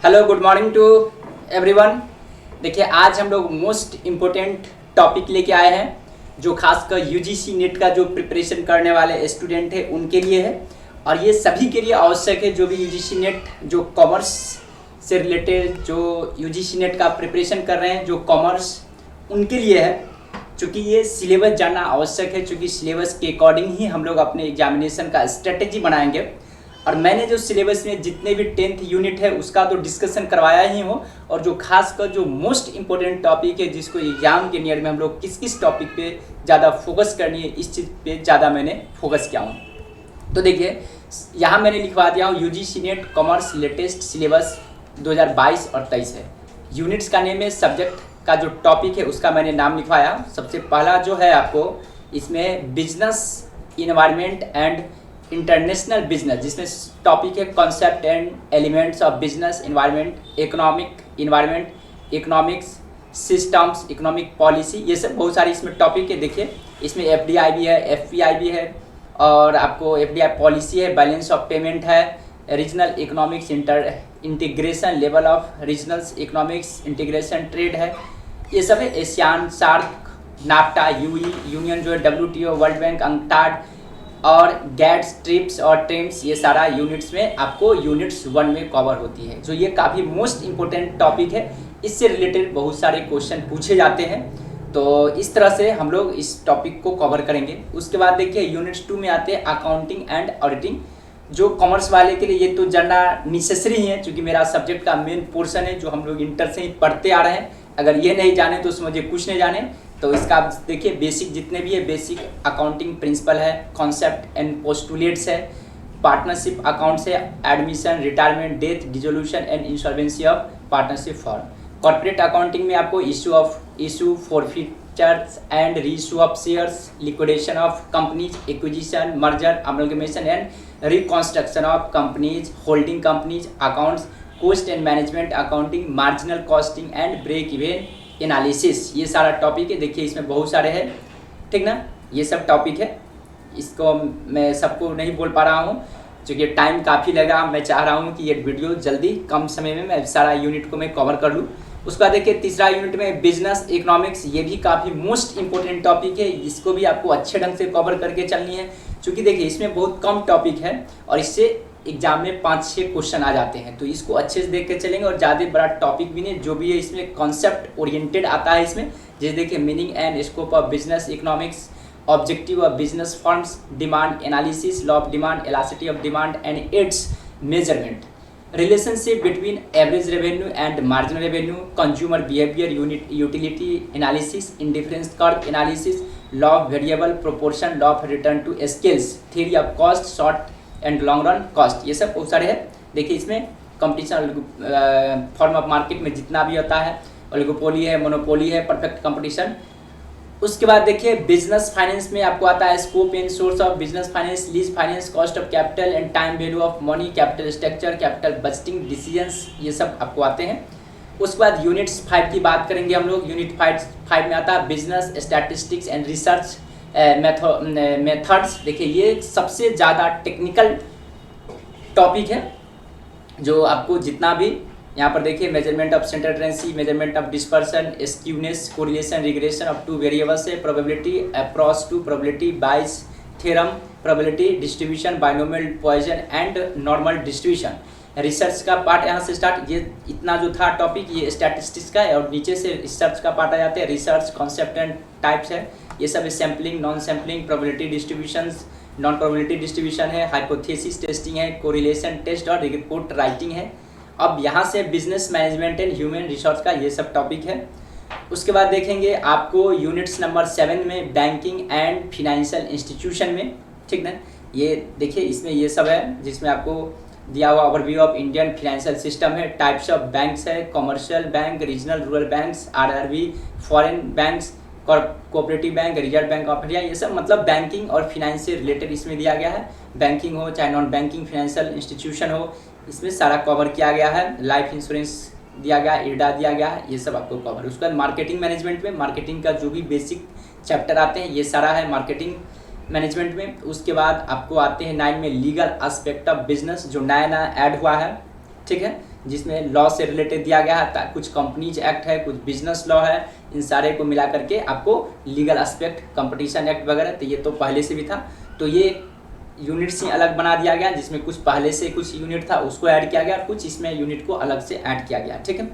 Hello good morning to everyone. देखिए आज हम लोग मोस्ट इम्पोर्टेंट टॉपिक लेके आए हैं जो खासकर यूजीसी नेट का जो प्रिपरेशन करने वाले स्टूडेंट हैं उनके लिए है और ये सभी के लिए आवश्यक है जो भी यूजीसी नेट जो कॉमर्स से रिलेटेड जो यूजीसी नेट का प्रिपरेशन कर रहे हैं जो कॉमर्स उनके लिए है। चूँकि ये सिलेबस जानना आवश्यक है, चूँकि सिलेबस के अकॉर्डिंग ही हम लोग अपने एग्जामिनेशन का स्ट्रेटेजी बनाएंगे और मैंने जो सिलेबस में जितने भी 10th यूनिट है उसका तो डिस्कशन करवाया ही हो और जो खासकर जो मोस्ट इम्पोर्टेंट टॉपिक है जिसको एग्जाम के नियर में हम लोग किस किस टॉपिक पे ज़्यादा फोकस करनी है इस चीज़ पे ज़्यादा मैंने फोकस किया हूँ। तो देखिए यहाँ मैंने लिखवा दिया हूँ UGC net commerce latest syllabus 2022 और 23 है। यूनिट्स का नेम है, सब्जेक्ट का जो टॉपिक है उसका मैंने नाम लिखवाया। सबसे पहला जो है आपको इसमें business environment and international business, जिसमें टॉपिक है concept and elements of business environment, economic environment, economics systems, economic policy, ये सब बहुत सारे इसमें टॉपिक है। देखिए इसमें एफडीआई भी है, एफपीआई भी है और आपको एफडीआई पॉलिसी है, बैलेंस ऑफ पेमेंट है, regional economics integration, level of regional economics integration, trade है, ये सब है। एशियान, सार्क, नाफ्टा, यूनियन जो है, डब्ल्यूटीओ, वर्ल्ड बैंक, अंकटाड और गैट्स, ट्रिप्स और ट्रिम्स, ये सारा यूनिट्स में आपको यूनिट्स 1 में कवर होती है। जो ये काफ़ी मोस्ट इम्पोर्टेंट टॉपिक है, इससे रिलेटेड बहुत सारे क्वेश्चन पूछे जाते हैं। तो इस तरह से हम लोग इस टॉपिक को कवर करेंगे। उसके बाद देखिए यूनिट्स 2 में आते हैं अकाउंटिंग एंड ऑडिटिंग, जो कॉमर्स वाले के लिए ये तो जानना नेसेसरी है क्योंकि मेरा सब्जेक्ट का मेन पोर्शन है जो हम लोग इंटर से ही पढ़ते आ रहे हैं। अगर ये नहीं जाने तो समझिए कुछ नहीं जाने। तो इसका देखिए बेसिक जितने भी है, बेसिक अकाउंटिंग प्रिंसिपल है, कॉन्सेप्ट एंड पोस्टुलेट्स है, पार्टनरशिप अकाउंट्स है, admission, retirement, death, dissolution and insolvency of partnership form. Corporate accounting में आपको issue forfeitures and reissue of shares, liquidation of companies, acquisition, merger, amalgamation and reconstruction of companies, holding companies, accounts, cost and management accounting, marginal costing and break even analysis, ये सारा topic है। देखिए इसमें बहुत सारे हैं, ठीक ना, ये सब टॉपिक है। इसको मैं सबको नहीं बोल पा रहा हूँ क्योंकि टाइम काफ़ी लगा। मैं चाह रहा हूँ कि ये वीडियो जल्दी कम समय में मैं सारा यूनिट को मैं कवर कर लूँ। उसके बाद देखिए तीसरा यूनिट में बिजनेस इकोनॉमिक्स, ये भी काफ़ी मोस्ट इंपॉर्टेंट टॉपिक है। इसको भी आपको अच्छे ढंग से कवर करके चलनी है क्योंकि देखिए इसमें बहुत कम टॉपिक है और इससे एग्जाम में 5-6 क्वेश्चन आ जाते हैं। तो इसको अच्छे से देख के चलेंगे और ज़्यादा बड़ा टॉपिक भी नहीं, जो भी है इसमें कॉन्सेप्ट ओरिएंटेड आता है। इसमें जैसे देखिए meaning and scope of business economics, objective of business firms, demand analysis, law of demand, elasticity of demand and its measurement, relationship between average revenue and marginal revenue, consumer behaviour, utility analysis, indifference curve analysis, law of variable proportion, law of return to scales, theory of cost, short and long run cost, ये सब बहुत सारे हैं। देखिए इसमें competition form of market में जितना भी होता है, ओलिगोपोली है, मोनोपोली है, परफेक्ट कंपटीशन। उसके बाद देखिए बिजनेस फाइनेंस में आपको आता है scope and source of business finance, lease finance, cost of capital and time value of money, capital structure, capital budgeting decisions, ये सब आपको आते हैं। उसके बाद यूनिट्स 5 की बात करेंगे हम लोग। यूनिट 5 में आता है business statistics and research methods. देखिए ये सबसे ज़्यादा टेक्निकल टॉपिक है जो आपको जितना भी यहाँ पर देखिए measurement of centre tendency, measurement of dispersion, skewness, correlation, regression of 2 variables है, probability, approach to probability, Bayes theorem, probability distribution, binomial Poisson and normal distribution. Research का पार्ट यहाँ से स्टार्ट, ये इतना जो था टॉपिक ये स्टैटिस्टिक्स का है और नीचे से रिसर्च का पार्ट आ जाते हैं। रिसर्च कॉन्सेप्ट एंड टाइप्स है, ये सब sampling, non sampling, probability distributions, non probability distribution है, हाइपोथेसिस टेस्टिंग है, कोरिलेशन टेस्ट और रिपोर्ट राइटिंग है। अब यहाँ से business management and human resource का ये सब टॉपिक है। उसके बाद देखेंगे आपको यूनिट्स नंबर 7 में बैंकिंग एंड फिनेंशियल इंस्टीट्यूशन में, ठीक ना, ये देखिए इसमें ये सब है जिसमें आपको दिया हुआ overview of Indian financial system है, टाइप्स ऑफ बैंक्स है, commercial bank, regional rural banks, RRB, foreign banks, cooperative bank, reserve bank of India, ये सब मतलब बैंकिंग और फाइनेंस से रिलेटेड इसमें दिया गया है। बैंकिंग हो चाहे नॉन बैंकिंग फाइनेंशियल इंस्टीट्यूशन हो, इसमें सारा कवर किया गया है। लाइफ इंश्योरेंस दिया गया, इरडा दिया गया है, ये सब आपको कवर। उसके बाद मार्केटिंग मैनेजमेंट में मार्केटिंग का जो भी बेसिक चैप्टर आते हैं ये सारा है मार्केटिंग मैनेजमेंट में। उसके बाद आपको आते हैं 9 में लीगल एस्पेक्ट ऑफ बिजनेस, जो नया ऐड हुआ है, ठीक है। जिसमें लॉ से रिलेटेड दिया गया है, कुछ कंपनीज एक्ट है, कुछ बिजनेस लॉ है, इन सारे को मिला करके आपको लीगल एस्पेक्ट, कंपटीशन एक्ट वगैरह, तो ये तो पहले से भी था। तो ये यूनिट्स ही अलग बना दिया गया, जिसमें कुछ पहले से कुछ यूनिट था उसको ऐड किया गया और कुछ इसमें यूनिट को अलग से ऐड किया गया। ठीक है,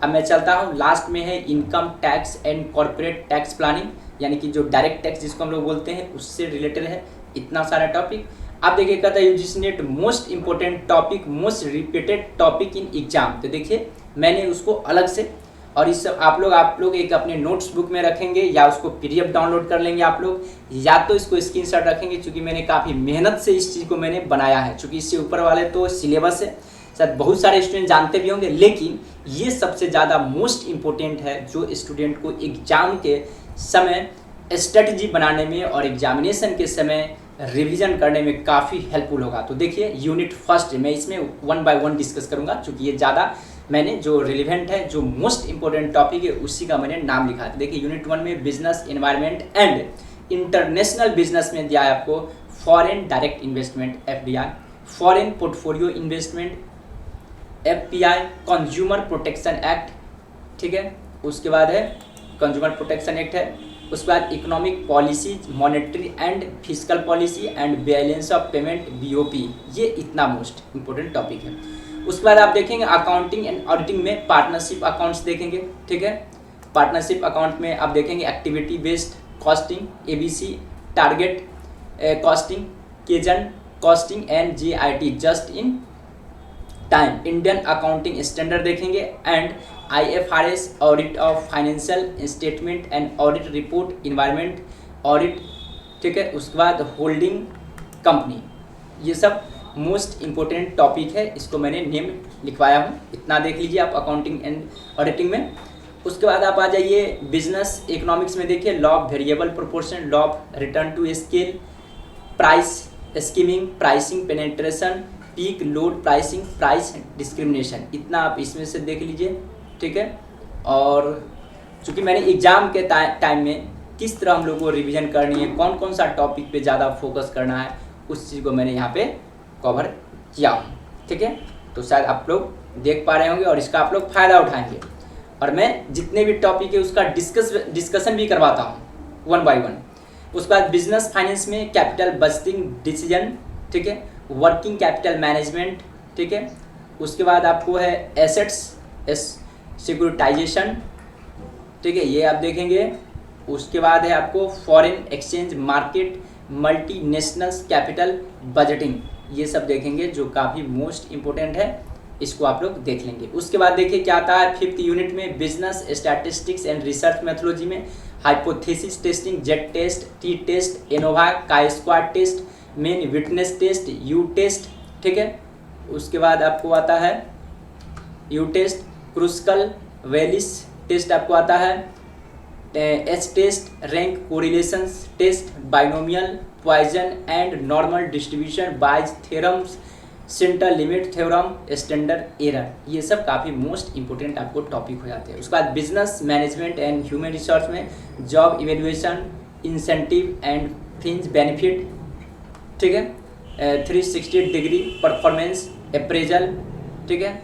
अब मैं चलता हूँ, लास्ट में है income tax and corporate tax planning, यानी कि जो डायरेक्ट टैक्स जिसको हम लोग बोलते हैं उससे रिलेटेड है इतना सारा टॉपिक। आप देखिए कहता है UGC net most important topic, most repeated topic in exam. तो देखिए मैंने उसको अलग से, और इस आप लोग एक अपने नोट्स बुक में रखेंगे या उसको पीडीएफ डाउनलोड कर लेंगे आप लोग, या तो इसको स्क्रीनशॉट रखेंगे, क्योंकि मैंने काफ़ी मेहनत से इस चीज़ को मैंने बनाया है। क्योंकि इससे ऊपर वाले तो सिलेबस है, शायद बहुत सारे स्टूडेंट जानते भी होंगे, लेकिन ये सबसे ज़्यादा मोस्ट इम्पोर्टेंट है जो स्टूडेंट को एग्जाम के समय स्ट्रेटजी बनाने में और एग्जामिनेशन के समय रिवीजन करने में काफ़ी हेल्पफुल होगा। तो देखिए यूनिट फर्स्ट, मैं इसमें 1 बाय 1 डिस्कस करूंगा, क्योंकि ये ज़्यादा मैंने जो रिलेवेंट है, जो मोस्ट इंपॉर्टेंट टॉपिक है, उसी का मैंने नाम लिखा था। देखिए यूनिट 1 में business environment and international business में दिया है आपको foreign direct investment FDI, foreign portfolio investment FPI, consumer protection act, ठीक है, उसके बाद है कंज्यूमर प्रोटेक्शन एक्ट है, उसके बाद economic policies, monetary and physical policy and balance of payment BOP, ये इतना मोस्ट इंपोर्टेंट टॉपिक है। उसके बाद आप देखेंगे अकाउंटिंग एंड ऑडिटिंग में पार्टनरशिप अकाउंट्स देखेंगे। ठीक है, पार्टनरशिप अकाउंट में आप देखेंगे activity based costing, ABC, target costing, kaizen costing and JIT, just in time, Indian accounting standard देखेंगे and IFRS, audit of financial statement and audit report, environment audit, ठीक है। उसके बाद होल्डिंग कंपनी, ये सब मोस्ट इम्पोर्टेंट टॉपिक है, इसको मैंने नेम लिखवाया हूँ, इतना देख लीजिए आप अकाउंटिंग एंड ऑडिटिंग में। उसके बाद आप आ जाइए बिजनेस इकोनॉमिक्स में, देखिए law of variable proportion, law of return to scale, price skimming, pricing penetration, peak load pricing, price discrimination, इतना आप इसमें से देख लीजिए। ठीक है, और चूँकि मैंने एग्जाम के टाइम में किस तरह हम लोग को रिवीजन करनी है, कौन कौन सा टॉपिक पे ज़्यादा फोकस करना है, उस चीज़ को मैंने यहाँ पे कवर किया हूँ। ठीक है, तो शायद आप लोग देख पा रहे होंगे और इसका आप लोग फ़ायदा उठाएंगे। और मैं जितने भी टॉपिक है उसका डिस्कशन भी करवाता हूँ 1 बाय 1। उसके बाद बिजनेस फाइनेंस में कैपिटल बजटिंग डिसीजन, ठीक है, वर्किंग कैपिटल मैनेजमेंट, ठीक है। उसके बाद आपको है एसेट्स सिक्योरिटाइजेशन, ठीक है, ये आप देखेंगे। उसके बाद है आपको foreign exchange market, multinationals capital budgeting, ये सब देखेंगे जो काफ़ी मोस्ट इम्पोर्टेंट है, इसको आप लोग देख लेंगे। उसके बाद देखिए क्या आता है 5th यूनिट में business statistics and research methodology में hypothesis testing, Z test, T test, ANOVA chi square test, Mann Whitney test, U test, ठीक है। उसके बाद आपको आता है U test, Kruskal Wallis test आपको आता है, H test, rank correlations test, binomial Poisson and normal distribution Bayes theorems, centre limit theorem, standard error, ये सब काफ़ी मोस्ट इंपोर्टेंट आपको टॉपिक हो जाते हैं। उसके बाद business management and human resource में job evaluation, incentive and fringe benefit, ठीक है, 360 डिग्री परफॉर्मेंस अप्रेजल, ठीक है,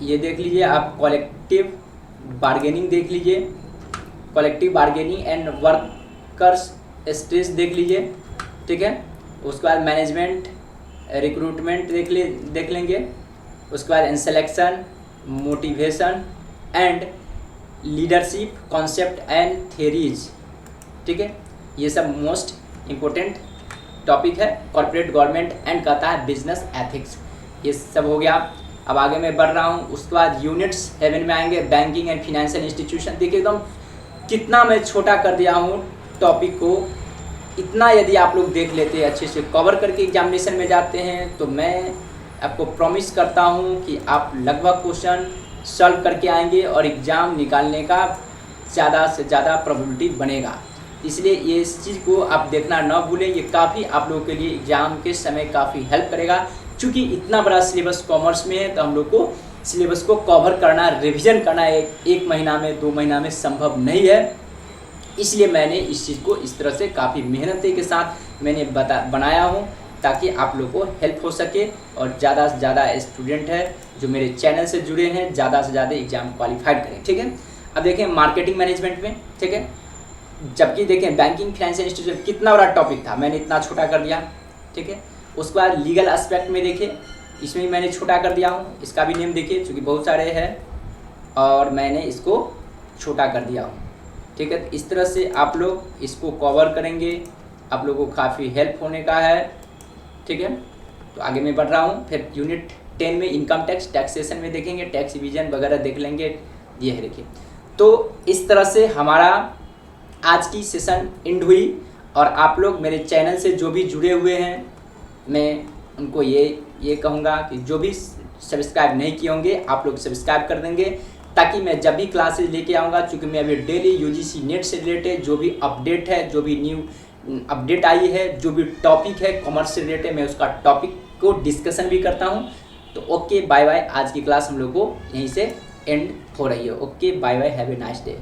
ये देख लीजिए आप। कलेक्टिव बार्गेनिंग देख लीजिए, collective bargaining and workers stress देख लीजिए, ठीक है। उसके बाद मैनेजमेंट रिक्रूटमेंट देख लेंगे। उसके बाद selection, motivation and leadership concept and theories, ठीक है, ये सब मोस्ट इम्पोर्टेंट टॉपिक है। कॉर्पोरेट गवर्नमेंट एंड कहता है बिजनेस एथिक्स, ये सब हो गया। अब आगे मैं बढ़ रहा हूँ। उसके बाद यूनिट्स 7 में आएंगे बैंकिंग एंड फाइनेंशियल इंस्टीट्यूशन। देखिए एकदम कितना मैं छोटा कर दिया हूँ टॉपिक को, इतना यदि आप लोग देख लेते अच्छे से कवर करके एग्जामिनेशन में जाते हैं तो मैं आपको प्रॉमिस करता हूँ कि आप लगभग क्वेश्चन सॉल्व करके आएंगे और एग्ज़ाम निकालने का ज़्यादा से ज़्यादा प्रोबेबिलिटी बनेगा। इसलिए ये इस चीज़ को आप देखना ना भूलें, ये काफ़ी आप लोगों के लिए एग्ज़ाम के समय काफ़ी हेल्प करेगा। क्योंकि इतना बड़ा सिलेबस कॉमर्स में है तो हम लोग को सिलेबस को कवर करना, रिवीजन करना एक महीना में 2 महीना में संभव नहीं है। इसलिए मैंने इस चीज़ को इस तरह से काफ़ी मेहनत के साथ मैंने बनाया हूँ ताकि आप लोग को हेल्प हो सके और ज़्यादा से ज़्यादा स्टूडेंट है जो मेरे चैनल से जुड़े हैं ज़्यादा से ज़्यादा एग्जाम क्वालिफाइड करें। ठीक है, अब देखें मार्केटिंग मैनेजमेंट में, ठीक है, जबकि देखें बैंकिंग फाइनेंशियल इंस्टीट्यूशन कितना बड़ा टॉपिक था, मैंने इतना छोटा कर दिया। ठीक है, उसके बाद लीगल एस्पेक्ट में देखिए, इसमें मैंने छोटा कर दिया हूँ, इसका भी नेम देखिए चूँकि बहुत सारे हैं और मैंने इसको छोटा कर दिया हूँ। ठीक है, इस तरह से आप लोग इसको कवर करेंगे, आप लोगों को काफ़ी हेल्प होने का है। ठीक है, तो आगे मैं बढ़ रहा हूँ। फिर यूनिट 10 में इनकम टैक्स, टैक्सेशन में देखेंगे, टैक्स डिवीजन वगैरह देख लेंगे। ये है देखिए, तो इस तरह से हमारा आज की सेशन एंड हुई और आप लोग मेरे चैनल से जो भी जुड़े हुए हैं मैं उनको ये कहूँगा कि जो भी सब्सक्राइब नहीं किए होंगे आप लोग सब्सक्राइब कर देंगे, ताकि मैं जब भी क्लासेज लेके आऊँगा, चूँकि मैं अभी डेली यूजीसी नेट से रिलेटेड जो भी अपडेट है, जो भी न्यू अपडेट आई है, जो भी टॉपिक है कॉमर्स से रिलेटेड, मैं उसका टॉपिक को डिस्कशन भी करता हूँ। तो ओके बाय बाय, आज की क्लास हम लोग को यहीं से एंड हो रही है। Okay bye bye, have a nice day.